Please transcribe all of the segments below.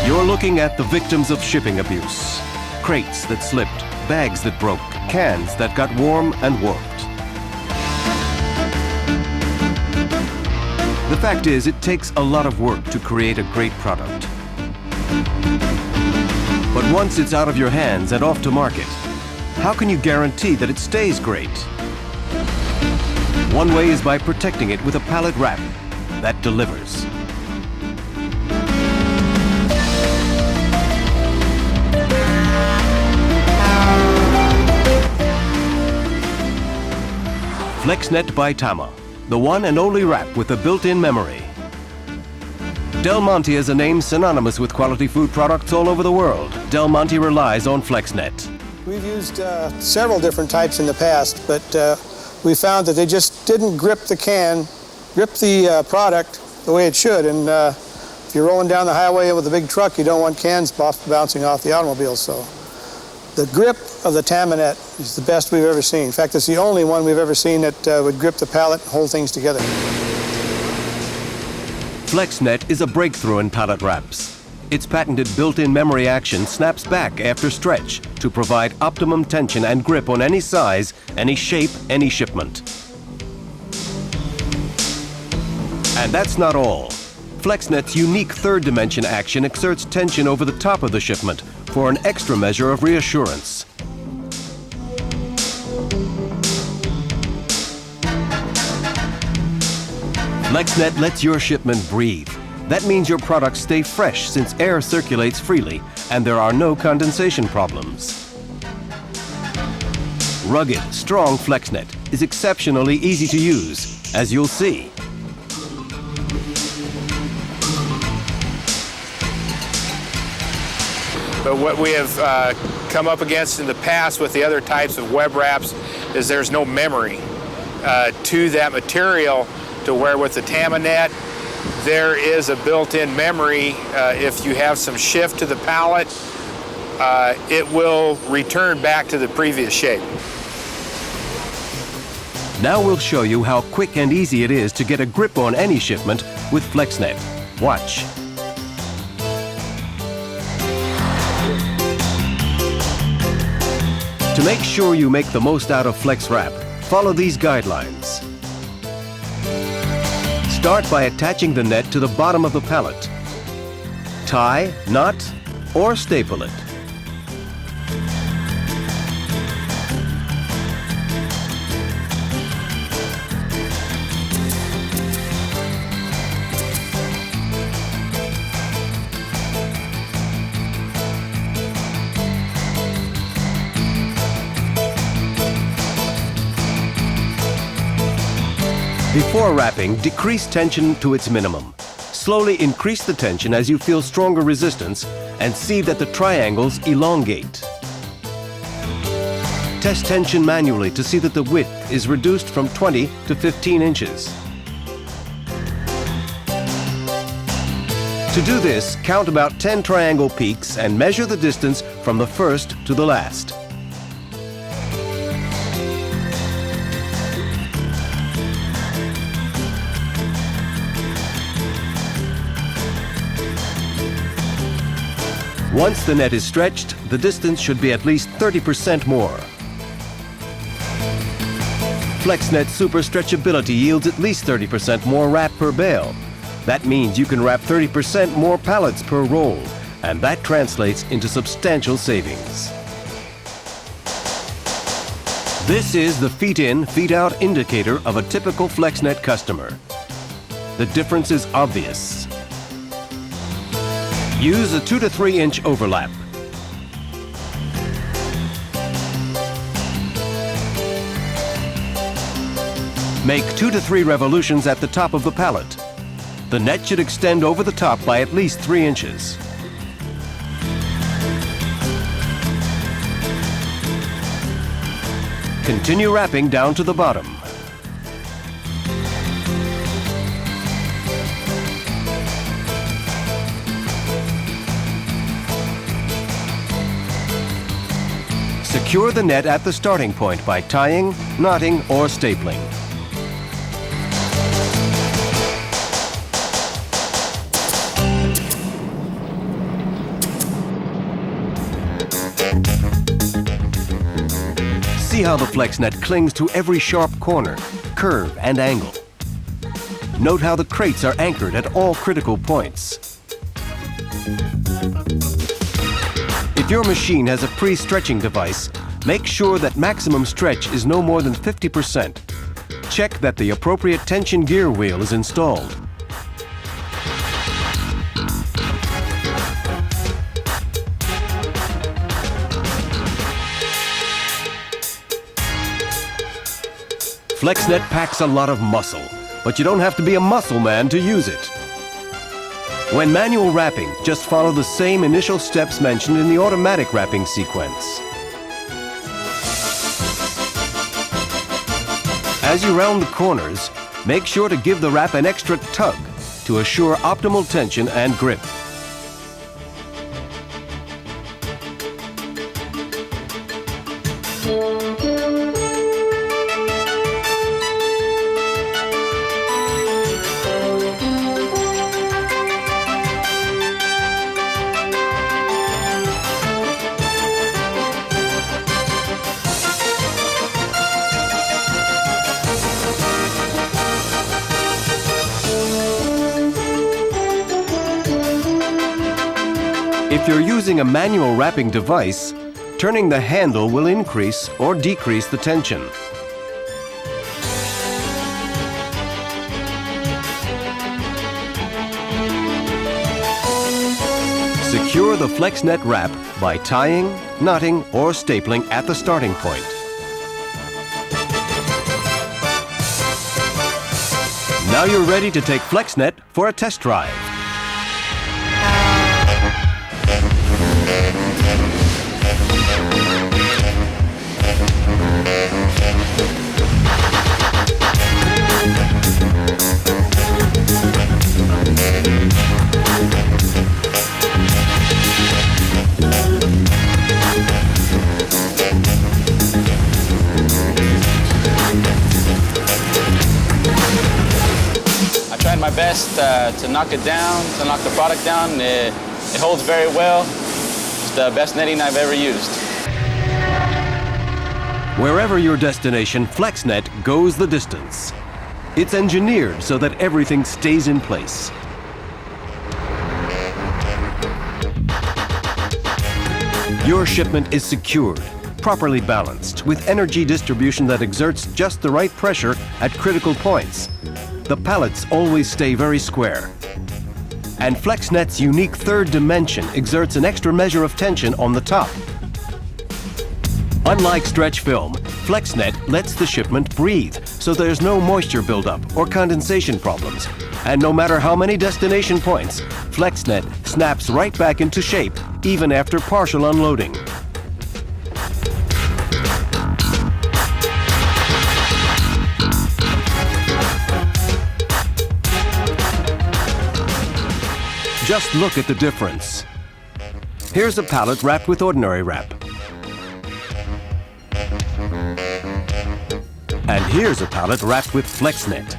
You're looking at the victims of shipping abuse. Crates that slipped, bags that broke, cans that got warm and warped. The fact is, it takes a lot of work to create a great product. But once it's out of your hands and off to market, how can you guarantee that it stays great? One way is by protecting it with a pallet wrap that delivers. FlexNet by Tama, the one and only wrap with a built-in memory. Del Monte is a name synonymous with quality food products all over the world. Del Monte relies on FlexNet. We've used several different types in the past, but we found that they just didn't grip the product the way it should. And if you're rolling down the highway with a big truck, you don't want cans bouncing off the automobile. So the grip of the Tamanet is the best we've ever seen. In fact, it's the only one we've ever seen that would grip the pallet and hold things together. FlexNet is a breakthrough in pallet wraps. Its patented built-in memory action snaps back after stretch to provide optimum tension and grip on any size, any shape, any shipment. And that's not all. FlexNet's unique third dimension action exerts tension over the top of the shipment for an extra measure of reassurance. FlexNet lets your shipment breathe. That means your products stay fresh since air circulates freely and there are no condensation problems. Rugged, strong FlexNet is exceptionally easy to use, as you'll see. But what we have come up against in the past with the other types of web wraps is there's no memory to that material, to where with the Tamanet there is a built-in memory. If you have some shift to the pallet, it will return back to the previous shape. Now we'll show you how quick and easy it is to get a grip on any shipment with FlexNet. Watch. To make sure you make the most out of FlexWrap, follow these guidelines. Start by attaching the net to the bottom of the pallet. Tie, knot, or staple it. Before wrapping, decrease tension to its minimum. Slowly increase the tension as you feel stronger resistance and see that the triangles elongate. Test tension manually to see that the width is reduced from 20 to 15 inches. To do this, count about 10 triangle peaks and measure the distance from the first to the last. Once the net is stretched, the distance should be at least 30% more. FlexNet Super Stretchability yields at least 30% more wrap per bale. That means you can wrap 30% more pallets per roll, and that translates into substantial savings. This is the feet in, feet out indicator of a typical FlexNet customer. The difference is obvious. Use a 2 to 3 inch overlap. Make 2 to 3 revolutions at the top of the pallet. The net should extend over the top by at least 3 inches. Continue wrapping down to the bottom. Secure the net at the starting point by tying, knotting, or stapling. how the FlexNet clings to every sharp corner, curve, and angle. Note how the crates are anchored at all critical points. If your machine has a pre-stretching device, make sure that maximum stretch is no more than 50%. Check that the appropriate tension gear wheel is installed. FlexNet packs a lot of muscle, but you don't have to be a muscle man to use it. When manual wrapping, just follow the same initial steps mentioned in the automatic wrapping sequence. As you round the corners, make sure to give the wrap an extra tug to assure optimal tension and grip. If you're using a manual wrapping device, turning the handle will increase or decrease the tension. Secure the FlexNet wrap by tying, knotting, or stapling at the starting point. Now you're ready to take FlexNet for a test drive. I tried my best to knock it down, to knock the product down. It holds very well. It's the best netting I've ever used. Wherever your destination, FlexNet goes the distance. It's engineered so that everything stays in place. Your shipment is secured, properly balanced, with energy distribution that exerts just the right pressure at critical points. The pallets always stay very square. And FlexNet's unique third dimension exerts an extra measure of tension on the top. Unlike stretch film, FlexNet lets the shipment breathe, so there's no moisture buildup or condensation problems. And no matter how many destination points, FlexNet snaps right back into shape even after partial unloading. Just look at the difference. Here's a pallet wrapped with ordinary wrap. And here's a pallet wrapped with FlexNet.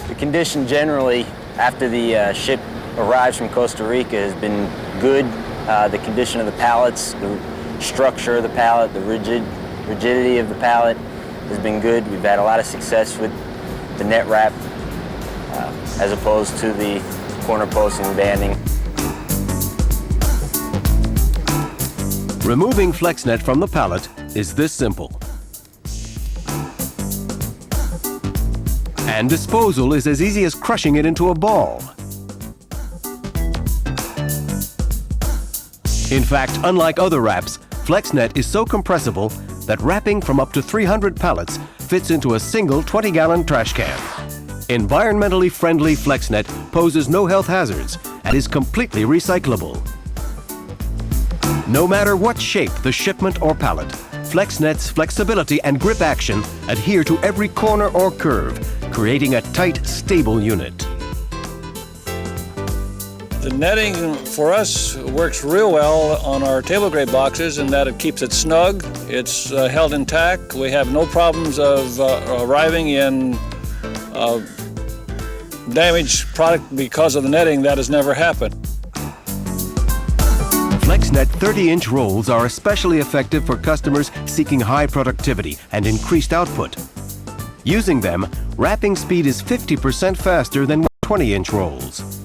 The condition generally after the ship arrives from Costa Rica has been good. The condition of the pallets, the structure of the pallet, the rigidity of the pallet has been good. We've had a lot of success with the net wrap as opposed to the corner posting and banding. Removing FlexNet from the pallet is this simple. And disposal is as easy as crushing it into a ball. In fact, unlike other wraps, FlexNet is so compressible that wrapping from up to 300 pallets fits into a single 20-gallon trash can. Environmentally friendly FlexNet poses no health hazards and is completely recyclable. No matter what shape the shipment or pallet, FlexNet's flexibility and grip action adhere to every corner or curve, creating a tight, stable unit. The netting for us works real well on our table grape boxes in that it keeps it snug, it's held intact. We have no problems of arriving in damaged product because of the netting. That has never happened. FlexNet 30-inch rolls are especially effective for customers seeking high productivity and increased output. Using them, wrapping speed is 50% faster than 20-inch rolls.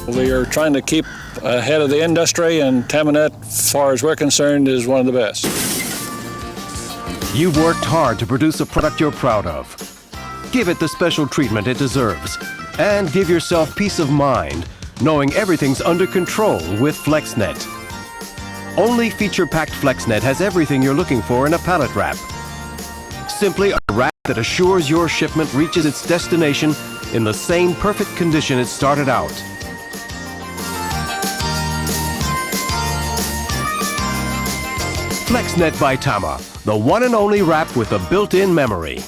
We are trying to keep ahead of the industry, and Tamanet, as far as we're concerned, is one of the best. You've worked hard to produce a product you're proud of. Give it the special treatment it deserves. And give yourself peace of mind, knowing everything's under control with FlexNet. Only feature-packed FlexNet has everything you're looking for in a pallet wrap. Simply a wrap that assures your shipment reaches its destination in the same perfect condition it started out. FlexNet by Tama, the one and only wrap with a built-in memory.